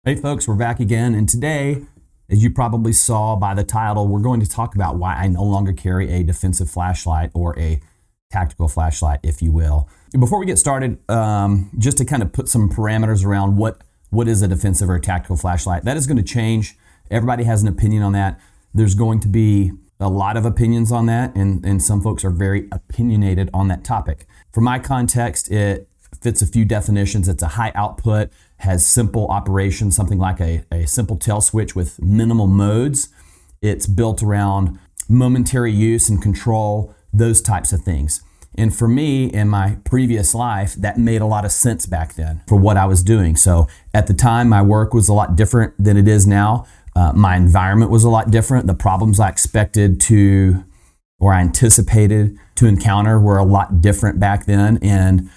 Hey folks, we're back again, and today, as you probably saw by the title, we're going to talk about why I no longer carry a defensive flashlight or a tactical flashlight, if you will. Before we get started, just to kind of put some parameters around what is a defensive or a tactical flashlight, that is going to change. Everybody has an opinion on that. There's going to be a lot of opinions on that, and some folks are very opinionated on that topic. For my context, it fits a few definitions. It's a high output, has simple operation, something like a simple tail switch with minimal modes. It's built around momentary use and control, those types of things. And for me, in my previous life, that made a lot of sense back then for what I was doing. So at the time, my work was a lot different than it is now. My environment was a lot different. The problems I expected to, or I anticipated to encounter, were a lot different back then. And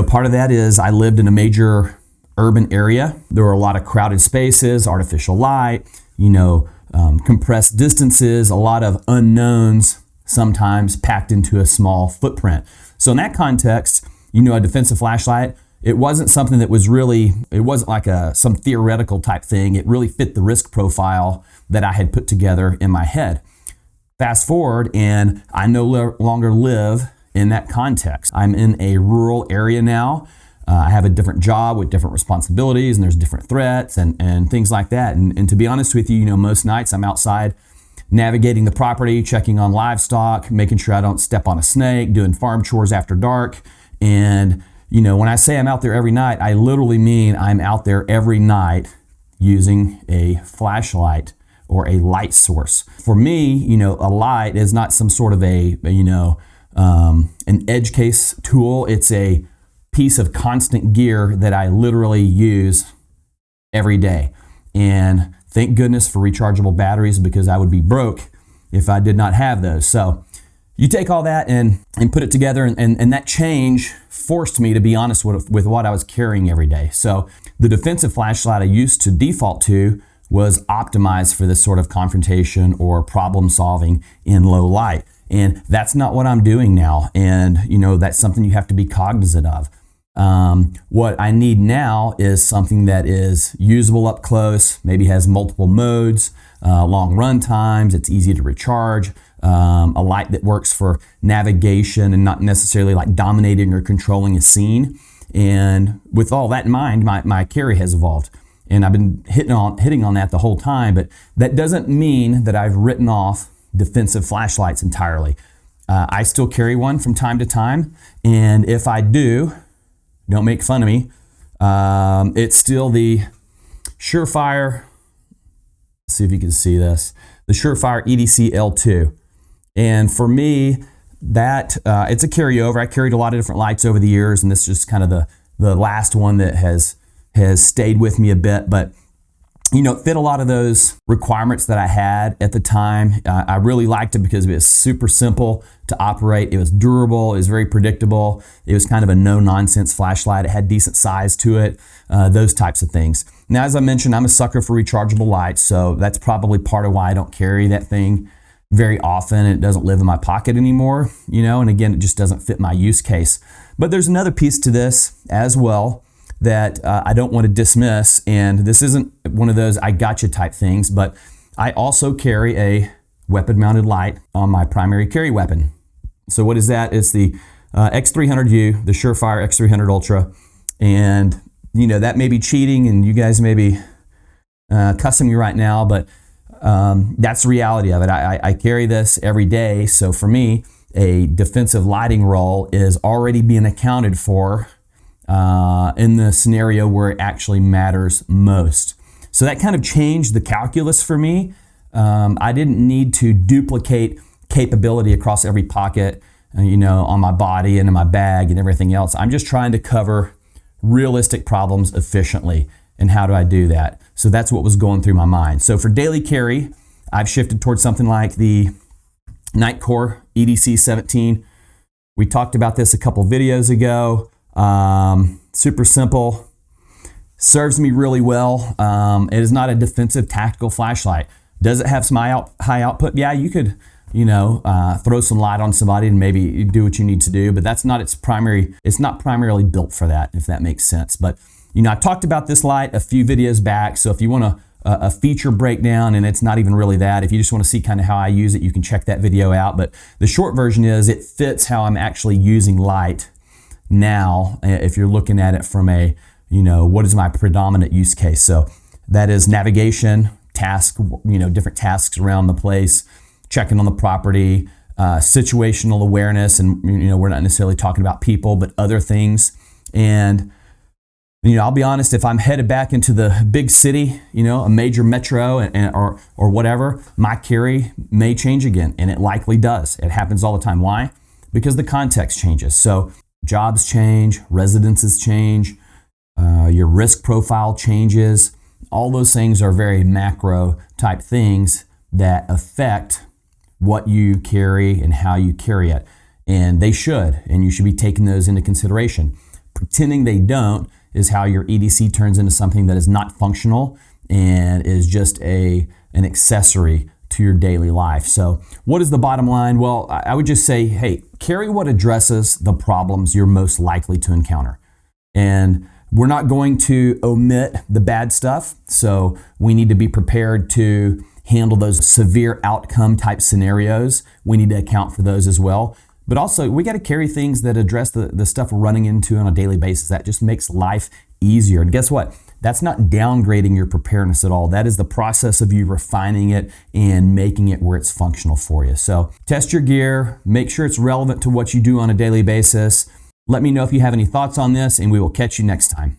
part of that is I lived in a major urban area. There were a lot of crowded spaces, artificial light, compressed distances, a lot of unknowns sometimes packed into a small footprint. So in that context, a defensive flashlight, it wasn't something that was really, it wasn't like some theoretical type thing. It really fit the risk profile that I had put together in my head. Fast forward, and I no longer live in that context. I'm in a rural area now. I have a different job with different responsibilities, and there's different threats and things like that. And to be honest with you, most nights I'm outside navigating the property, checking on livestock, making sure I don't step on a snake, doing farm chores after dark. And, when I say I'm out there every night, I literally mean I'm out there every night using a flashlight or a light source. For me, a light is not some sort of an edge case tool. It's a piece of constant gear that I literally use every day. And thank goodness for rechargeable batteries, because I would be broke if I did not have those. So you take all that and put it together, and that change forced me to be honest with what I was carrying every day. So the defensive flashlight I used to default to was optimized for this sort of confrontation or problem solving in low light. And that's not what I'm doing now. And, that's something you have to be cognizant of. What I need now is something that is usable up close, maybe has multiple modes, long run times, it's easy to recharge, a light that works for navigation and not necessarily like dominating or controlling a scene. And with all that in mind, my carry has evolved. And I've been hitting on that the whole time, but that doesn't mean that I've written off defensive flashlights entirely. I still carry one from time to time, and if I do, don't make fun of me, it's still the Surefire, let's see if you can see this, the Surefire EDC17. And for me, that it's a carryover. I carried a lot of different lights over the years, and this is just kind of the last one that has stayed with me a bit, but it fit a lot of those requirements that I had at the time. I really liked it because it was super simple to operate. It was durable. It was very predictable. It was kind of a no-nonsense flashlight. It had decent size to it, those types of things. Now, as I mentioned, I'm a sucker for rechargeable lights, so that's probably part of why I don't carry that thing very often. It doesn't live in my pocket anymore, and again, it just doesn't fit my use case. But there's another piece to this as well that I don't want to dismiss, and this isn't one of those I gotcha type things, but I also carry a weapon-mounted light on my primary carry weapon. So what is that? It's the X300U, the Surefire X300 Ultra, and that may be cheating, and you guys may be cussing me right now, but that's the reality of it. I carry this every day, so for me, a defensive lighting role is already being accounted for in the scenario where it actually matters most. So that kind of changed the calculus for me. I didn't need to duplicate capability across every pocket, on my body and in my bag and everything else. I'm just trying to cover realistic problems efficiently. And how do I do that? So that's what was going through my mind. So for daily carry, I've shifted towards something like the Nitecore EDC17. We talked about this a couple videos ago. Super simple, serves me really well. It is not a defensive tactical flashlight. Does it have some high output? Yeah, you could, throw some light on somebody and maybe do what you need to do, but that's not its primary. It's not primarily built for that, if that makes sense. But I talked about this light a few videos back, so if you want a feature breakdown, and it's not even really that, if you just want to see kind of how I use it, you can check that video out. But the short version is it fits how I'm actually using light now, if you're looking at it from a, what is my predominant use case. So that is navigation, task, different tasks around the place, checking on the property, situational awareness, and we're not necessarily talking about people, but other things. And I'll be honest, if I'm headed back into the big city, a major metro or whatever, my carry may change again, and it likely does. It happens all the time. Why? Because the context changes. So jobs change, residences change, your risk profile changes. All those things are very macro type things that affect what you carry and how you carry it. And they should, and you should be taking those into consideration. Pretending they don't is how your EDC turns into something that is not functional and is just an accessory to your daily life. So what is the bottom line? Well, I would just say, hey, carry what addresses the problems you're most likely to encounter. And we're not going to omit the bad stuff. So we need to be prepared to handle those severe outcome type scenarios. We need to account for those as well. But also, we got to carry things that address the stuff we're running into on a daily basis. That just makes life easier. And guess what? That's not downgrading your preparedness at all. That is the process of you refining it and making it where it's functional for you. So test your gear, make sure it's relevant to what you do on a daily basis. Let me know if you have any thoughts on this, and we will catch you next time.